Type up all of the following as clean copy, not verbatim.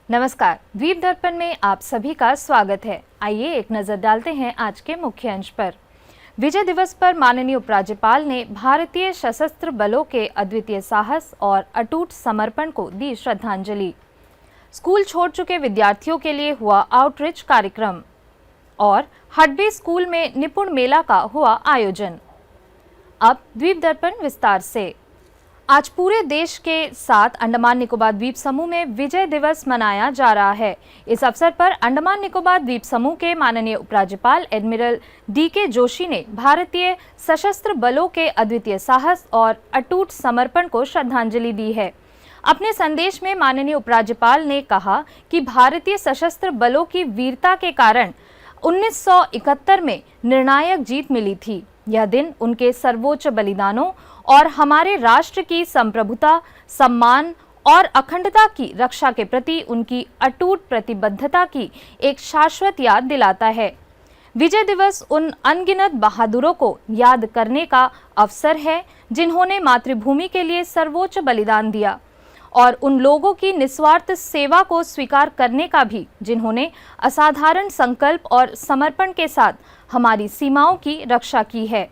नमस्कार, द्वीप दर्पण में आप सभी का स्वागत है। आइए एक नजर डालते हैं आज के मुख्य अंश पर। विजय दिवस पर माननीय उपराज्यपाल ने भारतीय सशस्त्र बलों के अद्वितीय साहस और अटूट समर्पण को दी श्रद्धांजलि। स्कूल छोड़ चुके विद्यार्थियों के लिए हुआ आउटरीच कार्यक्रम और हडबी स्कूल में निपुण मेला का हुआ आयोजन। अब द्वीप दर्पण विस्तार से। आज पूरे देश के साथ अंडमान निकोबार द्वीप समूह में विजय दिवस मनाया जा रहा है। इस अवसर पर अंडमान निकोबार द्वीप समूह के माननीय उपराज्यपाल एडमिरल डीके जोशी ने भारतीय सशस्त्र बलों के अद्वितीय साहस और अटूट समर्पण को श्रद्धांजलि दी है। अपने संदेश में माननीय उपराज्यपाल ने कहा कि भारतीय सशस्त्र बलों की वीरता के कारण 1971 में निर्णायक जीत मिली थी। यह दिन उनके सर्वोच्च बलिदानों और हमारे राष्ट्र की संप्रभुता, सम्मान और अखंडता की रक्षा के प्रति उनकी अटूट प्रतिबद्धता की एक शाश्वत याद दिलाता है। विजय दिवस उन अनगिनत बहादुरों को याद करने का अवसर है जिन्होंने मातृभूमि के लिए सर्वोच्च बलिदान दिया, और उन लोगों की निस्वार्थ सेवा को स्वीकार करने का भी जिन्होंने असाधारण संकल्प और समर्पण के साथ हमारी सीमाओं की रक्षा की है।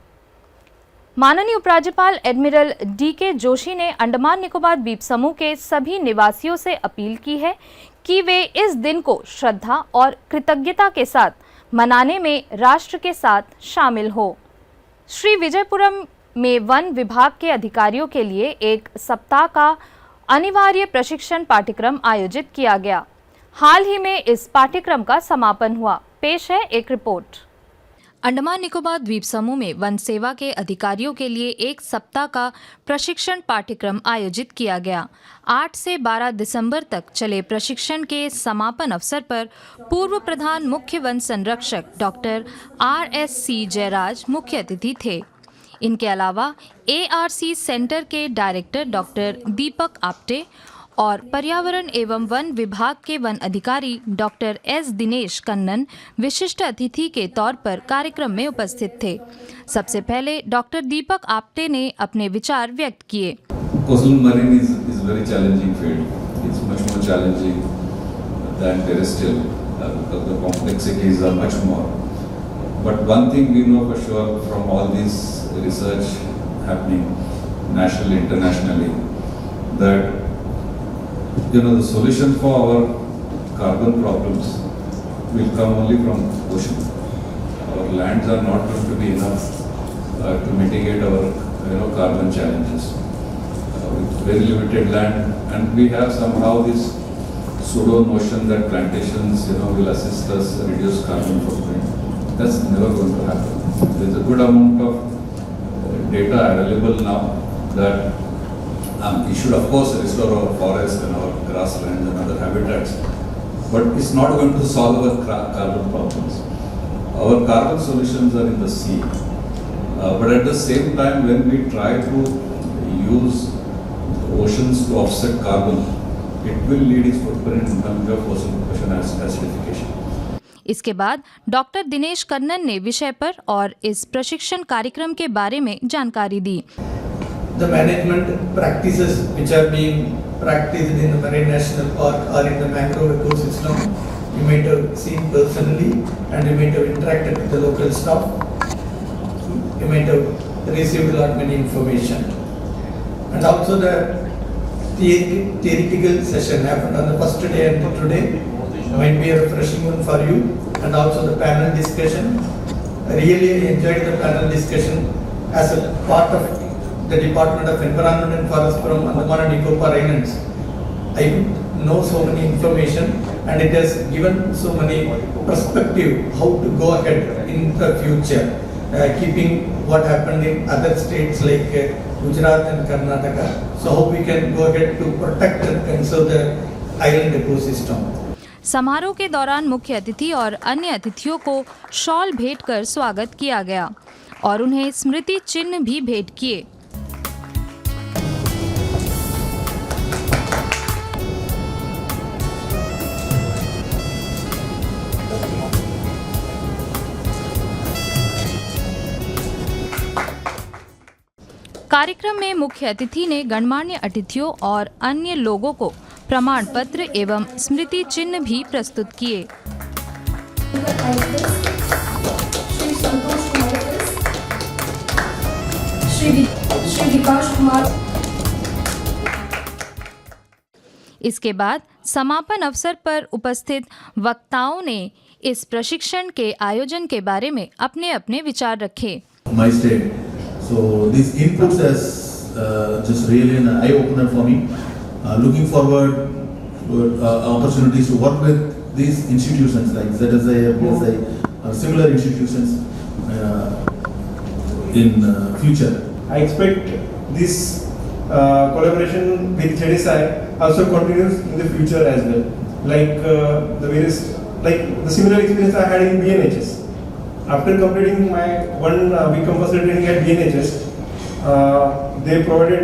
माननीय उपराज्यपाल एडमिरल डीके जोशी ने अंडमान निकोबार द्वीप समूह के सभी निवासियों से अपील की है कि वे इस दिन को श्रद्धा और कृतज्ञता के साथ मनाने में राष्ट्र के साथ शामिल हो। श्री विजयपुरम में वन विभाग के अधिकारियों के लिए एक सप्ताह का अनिवार्य प्रशिक्षण पाठ्यक्रम आयोजित किया गया। हाल ही में इस पाठ्यक्रम का समापन हुआ। पेश है एक रिपोर्ट। अंडमान निकोबार द्वीप समूह में वन सेवा के अधिकारियों के लिए एक सप्ताह का प्रशिक्षण पाठ्यक्रम आयोजित किया गया। 8 से 12 दिसंबर तक चले प्रशिक्षण के समापन अवसर पर पूर्व प्रधान मुख्य वन संरक्षक डॉक्टर RSC जयराज मुख्य अतिथि थे। इनके अलावा ARC सेंटर के डायरेक्टर डॉक्टर दीपक आप्टे और पर्यावरण एवं वन विभाग के वन अधिकारी डॉक्टर S दिनेश कन्नन विशिष्ट अतिथि के तौर पर कार्यक्रम में उपस्थित थे। सबसे पहले डॉक्टर दीपक आप्टे ने अपने विचार व्यक्त किए। Coastal marine is very challenging field. It's much more challenging than terrestrial because the complexities are much more. But one thing we know for sure from all this research happening nationally, internationally, that the solution for our carbon problems will come only from ocean. Our lands are not going to be enough to mitigate our carbon challenges. With very limited land, and we have somehow this pseudo notion that plantations will assist us reduce carbon footprint. That's never going to happen. There's a good amount of data available now that we should of course restore our forests and our grasslands and other habitats, but it's not going to solve our carbon problems. Our carbon solutions are in the sea, but at the same time when we try to use oceans to offset carbon, it will lead its footprint in terms of ocean acidification. इसके बाद doctor Dinesh Kannan ने विषय पर और इस प्रशिक्षण कार्यक्रम के बारे में जानकारी दी। The management practices which are being practiced in the Marine National Park or in the mangrove ecosystem, you might have seen personally and you might have interacted with the local staff. You might have received a lot many information. And also the theoretical session happened on the first day and today might be a refreshing one for you, and also the panel discussion. I really enjoyed the panel discussion as a part of the Department of Environment and Forest from Andaman and Nicobar Islands. I could know so many information and it has given so many perspective how to go ahead in the future, keeping what happened in other states like Gujarat and Karnataka. So how we can go ahead to protect and conserve the island ecosystem. समारोह के दौरान मुख्य अतिथि और अन्य अतिथियों को shawl भेंट कर स्वागत किया गया और उन्हें स्मृति चिन्ह भी भेंट किए। कार्यक्रम में मुख्य अतिथि ने गणमान्य अतिथियों और अन्य लोगों को प्रमाण पत्र एवं स्मृति चिन्ह भी प्रस्तुत किए। श्री विकास कुमार। इसके बाद समापन अवसर पर उपस्थित वक्ताओं ने इस प्रशिक्षण के आयोजन के बारे में अपने अपने विचार रखे। My state. So these inputs has just really an eye opener for me. Looking forward for opportunities to work with these institutions like ZSI, PSI, similar institutions in future. I expect this collaboration with ZSI also continues in the future as well. The similar experience I had in BNHS. After completing my one week compulsory training at BNHS, they provided.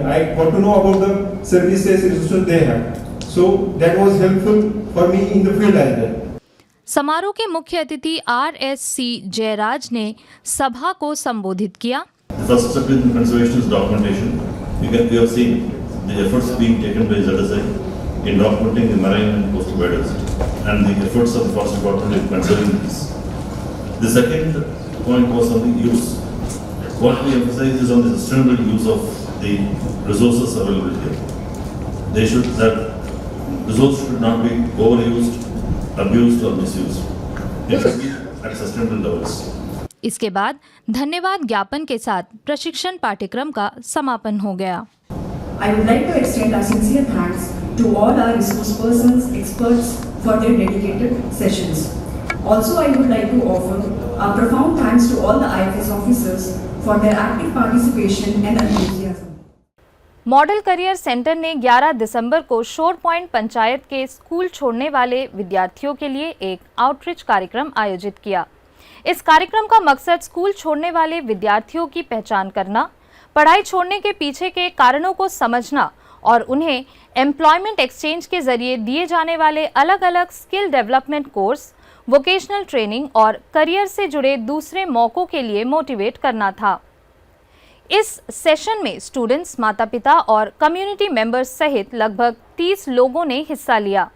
I got to know about the services resources they have. So that was helpful for me in the field as well. समारोह के मुख्य अतिथि RSC Jayraj ने सभा को संबोधित किया। The first step in conservation is documentation. We have seen the efforts being taken by ZSI in documenting the marine and coastal biodiversity and the efforts of the forest department in conserving this. The second point was on the use. What we emphasize is on the sustainable use of the resources available here. That resources should not be overused, abused or misused. It should be at sustainable levels. इसके बाद धन्यवाद ज्ञापन के साथ प्रशिक्षण पाठ्यक्रम का समापन हो गया। I would like to extend our sincere thanks to all our resource persons, experts for their dedicated sessions. Also, I would like to offer our profound thanks to all the IFS officers for their active participation and enthusiasm. Model career centre ने 11 दिसंबर को शोर point panchayat के school छोड़ने वाले विद्यार्थियों के लिए एक आउटरीच कार्यक्रम आयोजित किया। इस कार्यक्रम का मकसद स्कूल छोड़ने वाले विद्यार्थियों की पहचान करना, पढ़ाई छोड़ने के पीछे के कारणों को समझना और उन्हें एम्प्लॉयमेंट एक्सचेंज के जरिए दिए जाने वाले अलग अलग skill development course, vocational training और करियर से जुड़े दूसरे मौकों के लिए मोटिवेट करना था। इस सेशन में स्टूडेंट्स, माता-पिता और कम्युनिटी मेंबर्स सहित लगभग 30 लोगों ने हिस्सा लिया।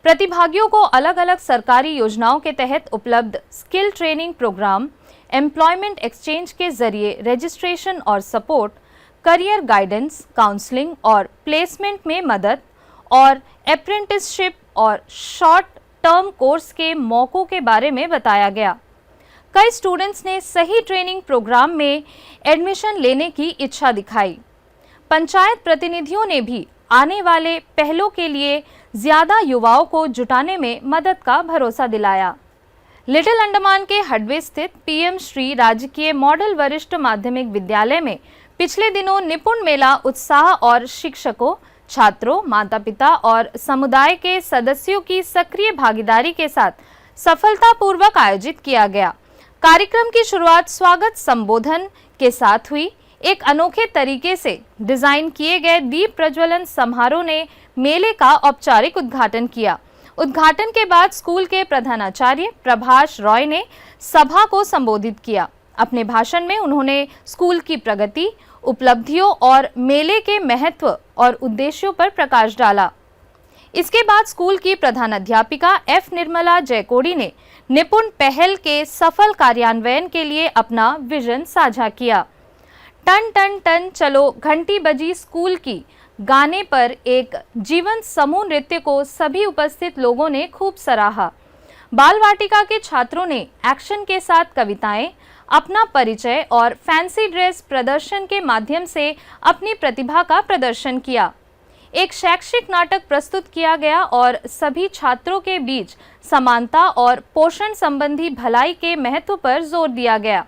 प्रतिभागियों को अलग अलग सरकारी योजनाओं के तहत उपलब्ध skill training programme, employment exchange के जरिए रजिस्ट्रेशन और सपोर्ट, करियर गाइडेंस, काउंसलिंग और प्लेसमेंट में मदद और अप्रेंटिसशिप और शॉर्ट टर्म कोर्स के मौकों के बारे में बताया गया। कई स्टूडेंट्स ने सही ट्रेनिंग प्रोग्राम में एडमिशन लेने की इच्छा दिखाई। पंचायत प्रतिनिधियों ने भी आने वाले पहलों के लिए ज्यादा युवाओं को जुटाने में मदद का भरोसा दिलाया। लिटिल अंडमान के हडवे स्थित PM श्री राजकीय मॉडल वरिष्ठ माध्यमिक विद्यालय में पिछले दिनों निपुण मेला उत्साह और शिक्षकों, छात्रों, माता-पिता और समुदाय के सदस्यों की सक्रिय भागीदारी के साथ सफलतापूर्वक आयोजित किया गया। कार्यक्रम की शुरुआत स्वागत संबोधन के साथ हुई। एक अनोखे तरीके से डिजाइन किए गए दीप प्रज्वलन समारोह ने मेले का औपचारिक उद्घाटन किया। उद्घाटन के बाद स्कूल के प्रधानाचार्य प्रभाष रॉय ने सभा को संबोधित किया। अपने भाषण में उन्होंने स्कूल की प्रगति, उपलब्धियों और मेले के महत्व और उद्देश्यों पर प्रकाश डाला। इसके बाद स्कूल की प्रधानाध्यापिका F निर्मला जयकोड़ी ने निपुण पहल के सफल कार्यान्वयन के लिए अपना विजन साझा किया। टन टन टन चलो घंटी बजी स्कूल की गाने पर एक जीवन समूह नृत्य को सभी उपस्थित लोगों ने खूब सराहा। बाल वाटिका के छात्रों ने एक्शन के साथ कविताएं, अपना परिचय और फैंसी ड्रेस प्रदर्शन के माध्यम से अपनी प्रतिभा का प्रदर्शन किया। एक शैक्षिक नाटक प्रस्तुत किया गया और सभी छात्रों के बीच समानता और पोषण संबंधी भलाई के महत्व पर जोर दिया गया।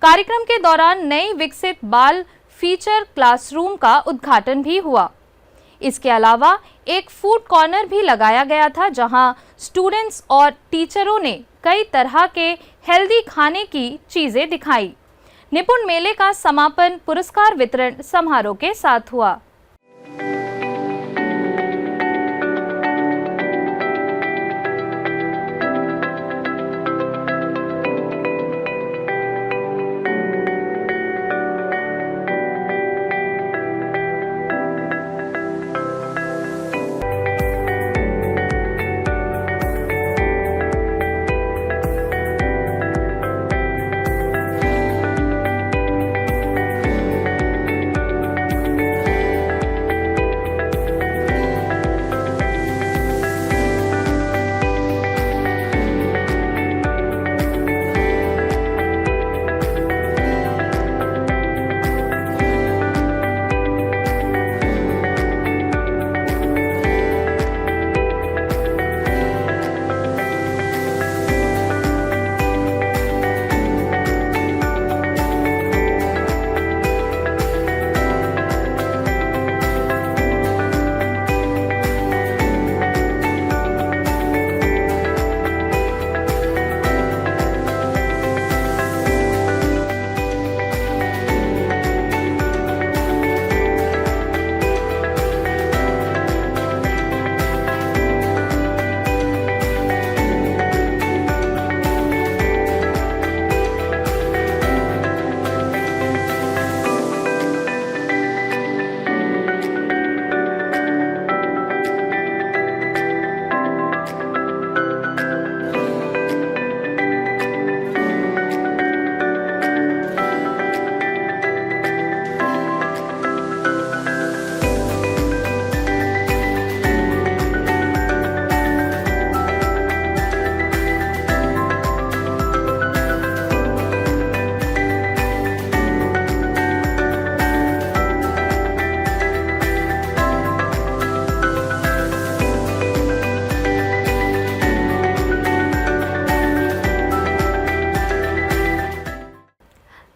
कार्यक्रम के दौरान नई विकसित बाल फीचर क्लासरूम का उद्घाटन भी हुआ। इसके अलावा एक फूड कॉर्नर भी लगाया गया था, जहां स्टूडेंट्स और टीचरों ने कई तरह के हेल्दी खाने की चीजें दिखाई। निपुण मेले का समापन पुरस्कार वितरण समारोह के साथ हुआ।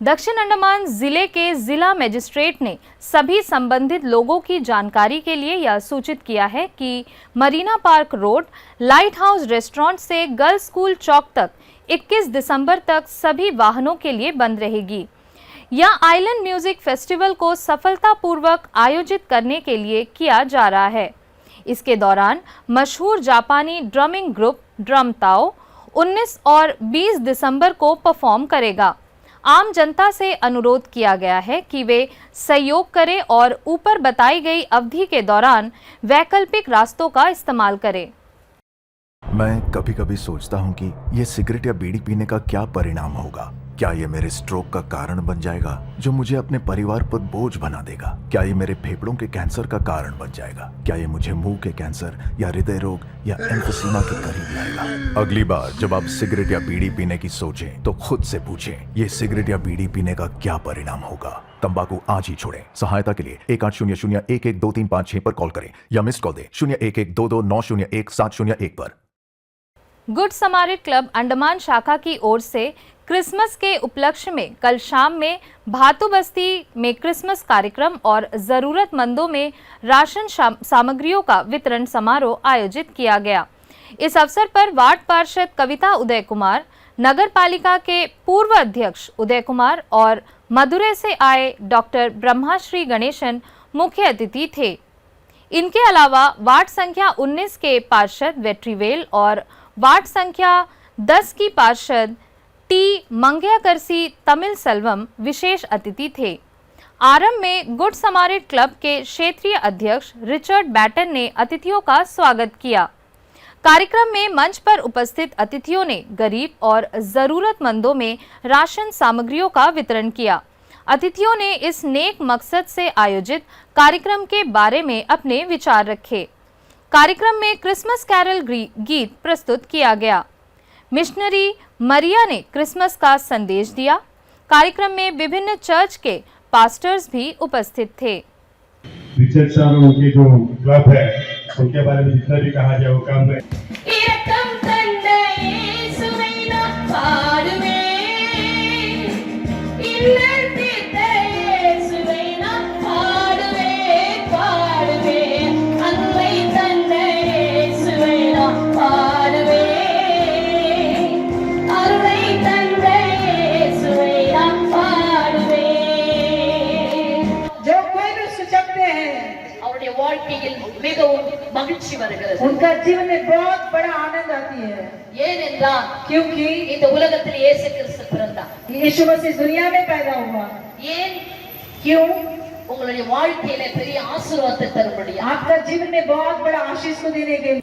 दक्षिण अंडमान जिले के जिला मजिस्ट्रेट ने सभी संबंधित लोगों की जानकारी के लिए यह सूचित किया है कि Marina park road light house restaurant से गर्ल्स स्कूल चौक तक 21 दिसंबर तक सभी वाहनों के लिए बंद रहेगी। यह आइलैंड म्यूजिक फेस्टिवल को सफलतापूर्वक आयोजित करने के लिए किया जा रहा है। इसके दौरान मशहूर जापानी ड्रमिंग ग्रुप ड्रम ताओ 19 और 20 दिसंबर को परफॉर्म करेगा। आम जनता से अनुरोध किया गया है कि वे सहयोग करें और ऊपर बताई गई अवधि के दौरान वैकल्पिक रास्तों का इस्तेमाल करें। मैं कभी कभी सोचता हूँ कि ये सिगरेट या बीड़ी पीने का क्या परिणाम होगा। क्या ये मेरे स्ट्रोक का कारण बन जाएगा जो मुझे अपने परिवार पर बोझ बना देगा? क्या ये मेरे फेफड़ों के कैंसर का कारण बन जाएगा? क्या ये मुझे मुंह के कैंसर या हृदय रोग या एम्फीसीमा के करीब लाएगा? अगली बार जब आप सिगरेट या बीड़ी पीने की सोचें तो खुद से पूछें, ये सिगरेट या बीड़ी पीने का क्या परिणाम होगा? तंबाकू आज ही छोड़ें। सहायता के लिए 1800-112356 पर कॉल करें या मिस्ड कॉल दें 01122901-701 पर। गुड समारिट क्लब अंडमान शाखा की ओर से क्रिसमस के उपलक्ष्य में कल शाम में भातु बस्ती में क्रिसमस कार्यक्रम और जरूरतमंदों में राशन सामग्रियों का वितरण समारोह आयोजित किया गया। इस अवसर पर वार्ड पार्षद कविता उदय कुमार, नगर पालिका के पूर्व अध्यक्ष उदय कुमार और मदुरै से आए डॉक्टर ब्रह्माश्री गणेशन मुख्य अतिथि थे। इनके अलावा वार्ड संख्या 19 के पार्षद वेट्रीवेल और वार्ड संख्या 10 की पार्षद टी मंगयाकरसी तमिल सेल्वम विशेष अतिथि थे। आरंभ में गुड समारिट क्लब के क्षेत्रीय अध्यक्ष रिचर्ड बैटन ने अतिथियों का स्वागत किया। कार्यक्रम में मंच पर उपस्थित अतिथियों ने गरीब और जरूरतमंदों में राशन सामग्रियों का वितरण किया। अतिथियों ने इस नेक मकसद से आयोजित कार्यक्रम के बारे में अपने विचार रखे। कार्यक्रम में क्रिसमस कैरल गीत प्रस्तुत किया गया। मिशनरी मरिया ने क्रिसमस का संदेश दिया। कार्यक्रम में विभिन्न चर्च के पास्टर्स भी उपस्थित थे। रिचर्ड साहब के जो क्लब है उनके बारे में जितना भी कहा जाए वो काम है। उनका जीवन में बहुत बड़ा आनंद आती है। क्योंकि यीशु मसीह दुनिया में पैदा हुआ। क्यों? आपका जीवन में बहुत बड़ा आशीष को देने के लिए।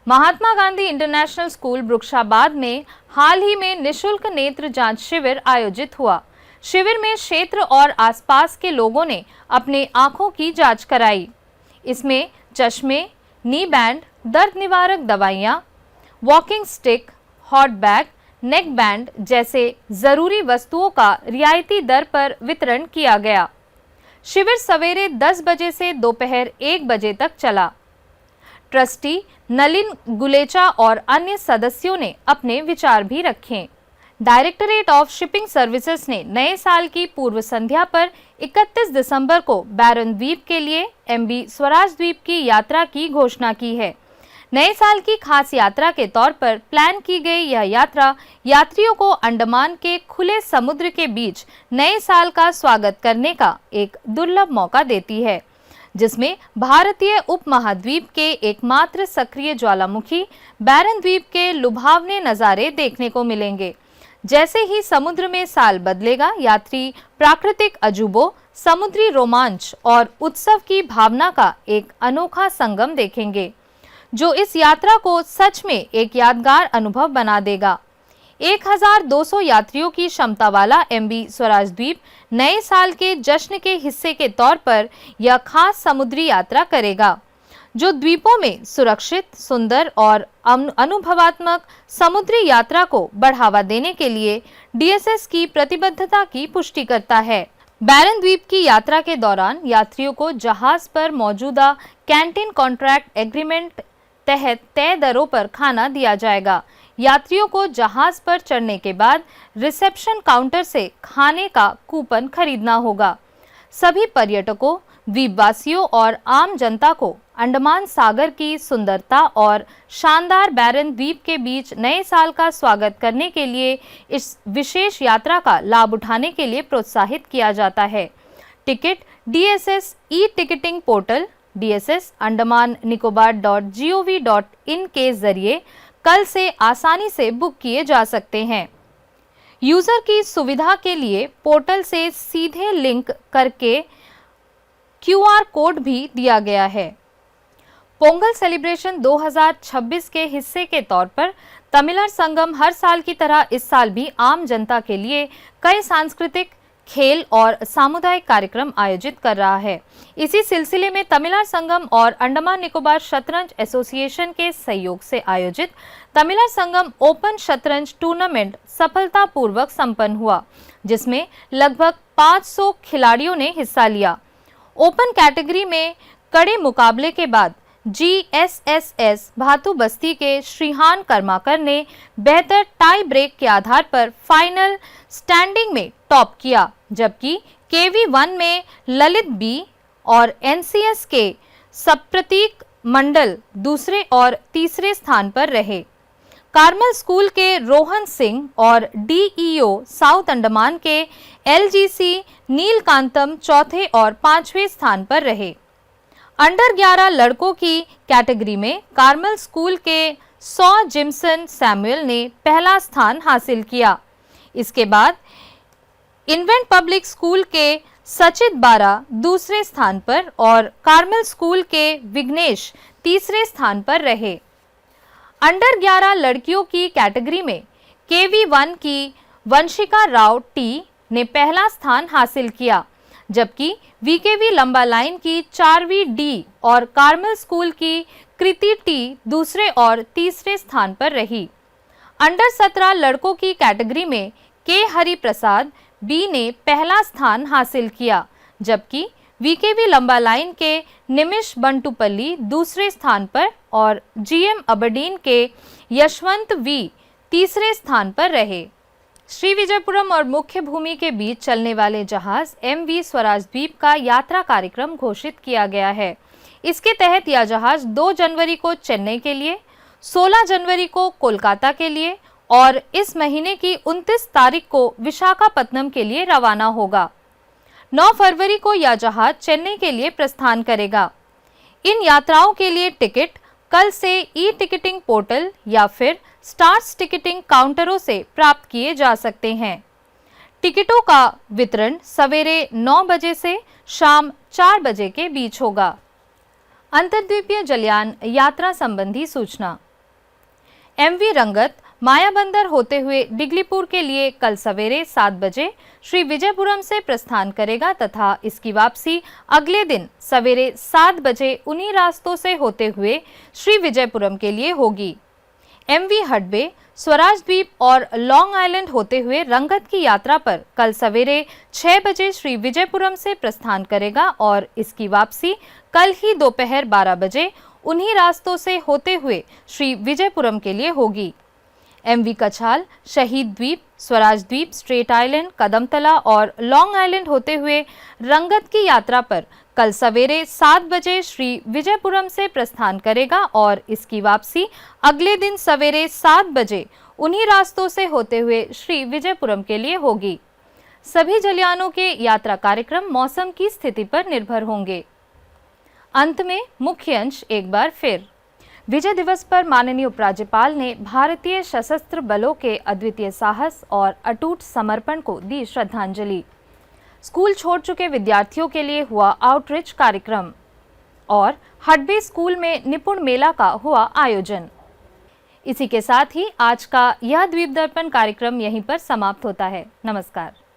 महात्मा गांधी इंटरनेशनल स्कूल वृक्षाबाद में हाल ही में निशुल्क नेत्र जांच शिविर आयोजित हुआ। शिविर में क्षेत्र और आसपास के लोगों ने अपने आंखों की जांच कराई। इसमें चश्मे, नी बैंड, दर्द निवारक दवाइयाँ, walking stick, hot bag, neck band जैसे जरूरी वस्तुओं का रियायती दर पर वितरण किया गया। शिविर सवेरे 10 बजे से दोपहर 1 बजे तक चला। ट्रस्टी नलिन गुलेचा और अन्य सदस्यों ने अपने विचार भी रखे। डायरेक्टरेट ऑफ शिपिंग सर्विसेज ने नए साल की पूर्व संध्या पर 31 दिसंबर को बैरन द्वीप के लिए MV स्वराज द्वीप की यात्रा की घोषणा की है। नए साल की खास यात्रा के तौर पर प्लान की गई यह यात्रा यात्रियों को अंडमान के खुले समुद्र के बीच नए साल का स्वागत करने का एक दुर्लभ मौका देती है, जिसमें भारतीय उपमहाद्वीप के एकमात्र सक्रिय ज्वालामुखी बैरन द्वीप के लुभावने नज़ारे देखने को मिलेंगे। जैसे ही समुद्र में साल बदलेगा, यात्री प्राकृतिक अजूबों, समुद्री रोमांच और उत्सव की भावना का एक अनोखा संगम देखेंगे, जो इस यात्रा को सच में एक यादगार अनुभव बना देगा। 1200 यात्रियों की क्षमता वाला MV स्वराज द्वीप नए साल के जश्न के हिस्से के तौर पर यह खास समुद्री यात्रा करेगा, जो द्वीपों में सुरक्षित, सुंदर और अनुभवात्मक समुद्री यात्रा को बढ़ावा देने के लिए DSS की प्रतिबद्धता की पुष्टि करता है। बैरन द्वीप की यात्रा के दौरान यात्रियों को जहाज पर मौजूदा कैंटीन कॉन्ट्रैक्ट एग्रीमेंट तहत तय दरों पर खाना दिया जाएगा। यात्रियों को जहाज पर चढ़ने के बाद रिसेप्शन काउंटर से खाने का कूपन खरीदना होगा। सभी पर्यटकों, द्वीपवासियों और आम जनता को अंडमान सागर की सुंदरता और शानदार बैरन द्वीप के बीच नए साल का स्वागत करने के लिए इस विशेष यात्रा का लाभ उठाने के लिए प्रोत्साहित किया जाता है। टिकट DSS ई-टिकटिंग पोर्टल dss@andaman-nicobar.gov.in के जरिए कल से आसानी से बुक किए जा सकते हैं। यूजर की सुविधा के लिए पोर्टल से सीधे लिंक करके QR कोड भी दिया गया है। पोंगल सेलिब्रेशन 2026 के हिस्से के तौर पर तमिलनाडु संगम हर साल की तरह इस साल भी आम जनता के लिए कई सांस्कृतिक, खेल और सामुदायिक कार्यक्रम आयोजित कर रहा है। इसी सिलसिले में तमिलनाडु संगम और अंडमान निकोबार शतरंज एसोसिएशन के सहयोग से आयोजित तमिलनाडु संगम ओपन शतरंज टूर्नामेंट सफलतापूर्वक संपन्न हुआ, जिसमें लगभग 500 खिलाड़ियों ने हिस्सा लिया। ओपन कैटेगरी में कड़े मुकाबले के बाद GSSS भातु बस्ती के श्रीहान कर्माकर ने बेहतर टाई ब्रेक के आधार पर फाइनल स्टैंडिंग में टॉप किया, जबकि KV1 में ललित B और NCS के सप्रतीक मंडल दूसरे और तीसरे स्थान पर रहे। कार्मल स्कूल के रोहन सिंह और DEO साउथ अंडमान के LGC नीलकांतम चौथे और पांचवें स्थान पर रहे। अंडर 11 लड़कों की कैटेगरी में कार्मल स्कूल के सॉ जिमसन सैमुअल ने पहला स्थान हासिल किया। इसके बाद इन्वेंट पब्लिक स्कूल के सचित बारा दूसरे स्थान पर और कार्मल स्कूल के विघ्नेश तीसरे स्थान पर रहे। अंडर 11 लड़कियों की कैटेगरी में KV1 की वंशिका राव T ने पहला स्थान हासिल किया, जबकि VKV लंबा लाइन की 4वीं D और कार्मल स्कूल की कृति T दूसरे और तीसरे स्थान पर रही। अंडर 17 लड़कों की कैटेगरी में K हरि प्रसाद B ने पहला स्थान हासिल किया, जबकि VKV लंबा लाइन के निमिष बंटुपल्ली दूसरे स्थान पर और GM अबरडीन के यशवंत V तीसरे स्थान पर रहे। श्री विजयपुरम और मुख्य भूमि के बीच चलने वाले जहाज MV स्वराजद्वीप का यात्रा कार्यक्रम घोषित किया गया है। इसके तहत यह जहाज 2 जनवरी को चेन्नई के लिए, 16 जनवरी को कोलकाता के लिए और इस महीने की 29 तारीख को विशाखापत्तनम के लिए रवाना होगा। 9 फरवरी को यह जहाज चेन्नई के लिए प्रस्थान करेगा। इन यात्राओं के लिए टिकट कल से ई-टिकटिंग पोर्टल या फिर स्टार्स टिकटिंग काउंटरों से प्राप्त किए जा सकते हैं। टिकटों का वितरण सवेरे 9 बजे से शाम 4 बजे के बीच होगा। अंतर्द्वीपीय जलयान यात्रा संबंधी सूचना। MV रंगत मायाबंदर होते हुए डिगलीपुर के लिए कल सवेरे 7 बजे श्री विजयपुरम से प्रस्थान करेगा तथा इसकी वापसी अगले दिन सवेरे 7 बजे उन्हीं रास्तों से होते हुए श्री विजयपुरम के लिए होगी। MV हडबे स्वराजद्वीप और लॉन्ग आइलैंड होते हुए रंगत की यात्रा पर कल सवेरे 6 बजे श्री विजयपुरम से प्रस्थान करेगा और इसकी वापसी कल ही दोपहर 12 बजे उन्हीं रास्तों से होते हुए श्री विजयपुरम के लिए होगी। MV कछाल शहीद द्वीप, स्वराजद्वीप, स्ट्रेट आइलैंड, कदमतला और लॉन्ग आइलैंड होते हुए रंगत की यात्रा पर कल सवेरे 7 बजे श्री विजयपुरम से प्रस्थान करेगा और इसकी वापसी अगले दिन सवेरे 7 बजे उन्हीं रास्तों से होते हुए श्री विजयपुरम के लिए होगी। सभी जलयानों के यात्रा कार्यक्रम मौसम की स्थिति पर निर्भर होंगे। अंत में मुख्य अंश एक बार फिर। विजय दिवस पर माननीय उपराज्यपाल ने भारतीय सशस्त्र बलों के अद्वितीय साहस और अटूट समर्पण को दी श्रद्धांजलि। स्कूल छोड़ चुके विद्यार्थियों के लिए हुआ आउटरीच कार्यक्रम और हडबे स्कूल में निपुण मेला का हुआ आयोजन। इसी के साथ ही आज का यह द्वीप दर्पण कार्यक्रम यहीं पर समाप्त होता है। नमस्कार।